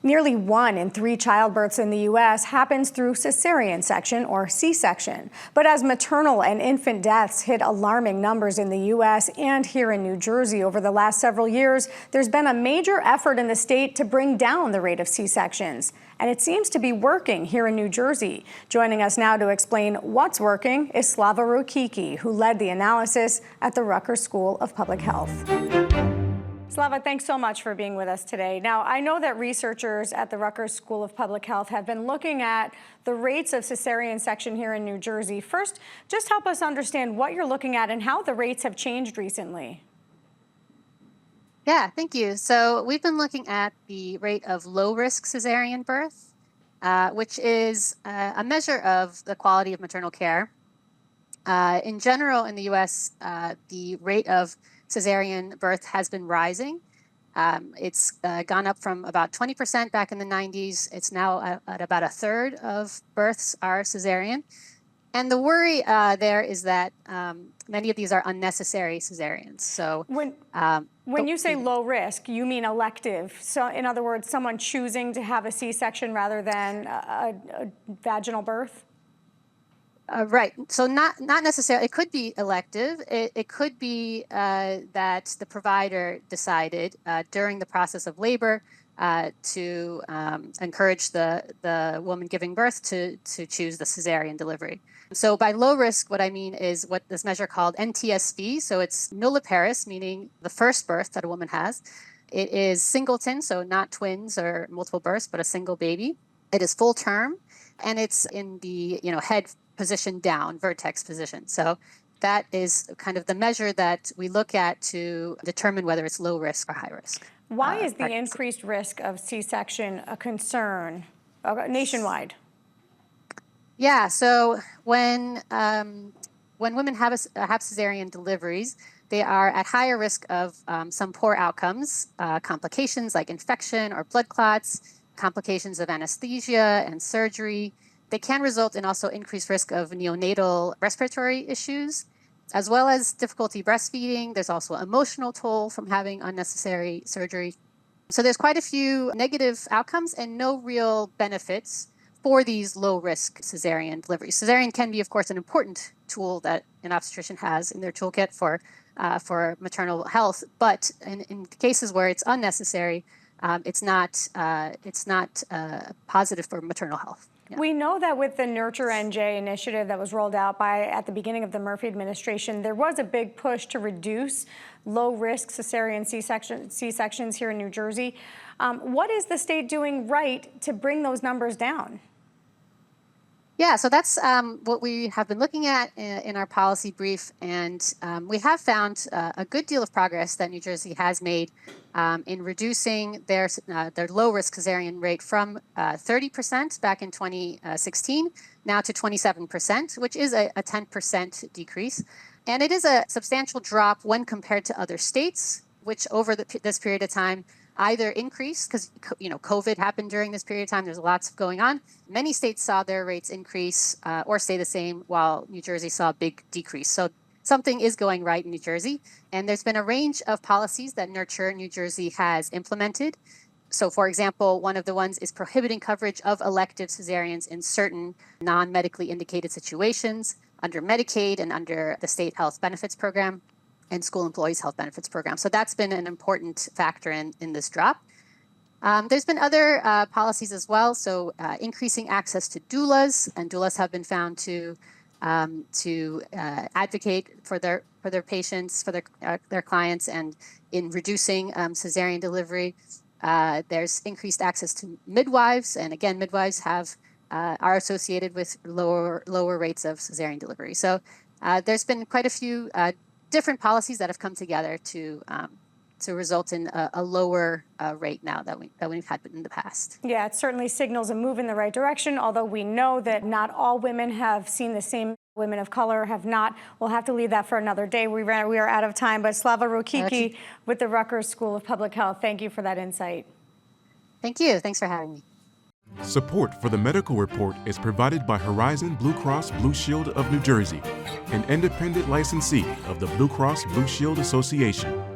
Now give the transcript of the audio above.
Nearly 1 in 3 childbirths in the U.S. happens through cesarean section or C-section. But as maternal and infant deaths hit alarming numbers in the U.S. and here in New Jersey over the last several years, there's been a major effort in the state to bring down the rate of C-sections. And it seems to be working here in New Jersey. Joining us now to explain what's working is Slava Rokicki, who led the analysis at the Rutgers School of Public Health. Slava, thanks so much for being with us today. Now, I know that researchers at the Rutgers School of Public Health have been looking at the rates of cesarean section here in New Jersey. First, just help us understand what you're looking at and how the rates have changed recently. Yeah, thank you. So we've been looking at the rate of low-risk cesarean birth, which is a measure of the quality of maternal care. In general, in the U.S., the rate of cesarean birth has been rising. It's gone up from about 20% back in the 90s. It's now at about a third of births are cesarean. And the worry there is that many of these are unnecessary cesareans. So when you say low risk, you mean elective. So in other words, someone choosing to have a C-section rather than a vaginal birth? Right. So not necessarily. It could be elective. It could be that the provider decided during the process of labor to encourage the woman giving birth to choose the cesarean delivery. So by low risk, what I mean is what this measure called NTSB. So it's nulliparous, meaning the first birth that a woman has. It is singleton, so not twins or multiple births, but a single baby. It is full term, and it's in the head position down, vertex position. So that is kind of the measure that we look at to determine whether it's low risk or high risk. Why is the increased risk of C-section a concern nationwide? Yeah, so when women have cesarean deliveries, they are at higher risk of some poor outcomes, complications like infection or blood clots, complications of anesthesia and surgery. They can result in also increased risk of neonatal respiratory issues, as well as difficulty breastfeeding. There's also emotional toll from having unnecessary surgery. So there's quite a few negative outcomes and no real benefits for these low-risk cesarean deliveries. Cesarean can be, of course, an important tool that an obstetrician has in their toolkit for maternal health, but in cases where it's unnecessary, it's not positive for maternal health. Yeah. We know that with the Nurture NJ initiative that was rolled out at the beginning of the Murphy administration, there was a big push to reduce low-risk cesarean C-sections here in New Jersey. What is the state doing right to bring those numbers down? Yeah, so that's what we have been looking at in our policy brief, and we have found a good deal of progress that New Jersey has made in reducing their low-risk cesarean rate from 30% back in 2016 now to 27%, which is a 10% decrease. And it is a substantial drop when compared to other states, which over this period of time either increased, because COVID happened during this period of time. There's lots going on. Many states saw their rates increase or stay the same, while New Jersey saw a big decrease. So something is going right in New Jersey. And there's been a range of policies that Nurture New Jersey has implemented. So, for example, one of the ones is prohibiting coverage of elective cesareans in certain non-medically indicated situations under Medicaid and under the state health benefits program and school employees health benefits program. So that's been an important factor in this drop. There's been other policies as well. So increasing access to doulas, and doulas have been found to advocate for their patients, for their clients, and in reducing cesarean delivery. There's increased access to midwives, and again, midwives are associated with lower rates of cesarean delivery. So there's been quite a few different policies that have come together to result in a lower rate now that we've had in the past. Yeah, it certainly signals a move in the right direction, although we know that not all women have seen the same. Women of color have not. We'll have to leave that for another day. We are out of time, but Slava Rokicki with the Rutgers School of Public Health, thank you for that insight. Thank you. Thanks for having me. Support for the medical report is provided by Horizon Blue Cross Blue Shield of New Jersey, an independent licensee of the Blue Cross Blue Shield Association.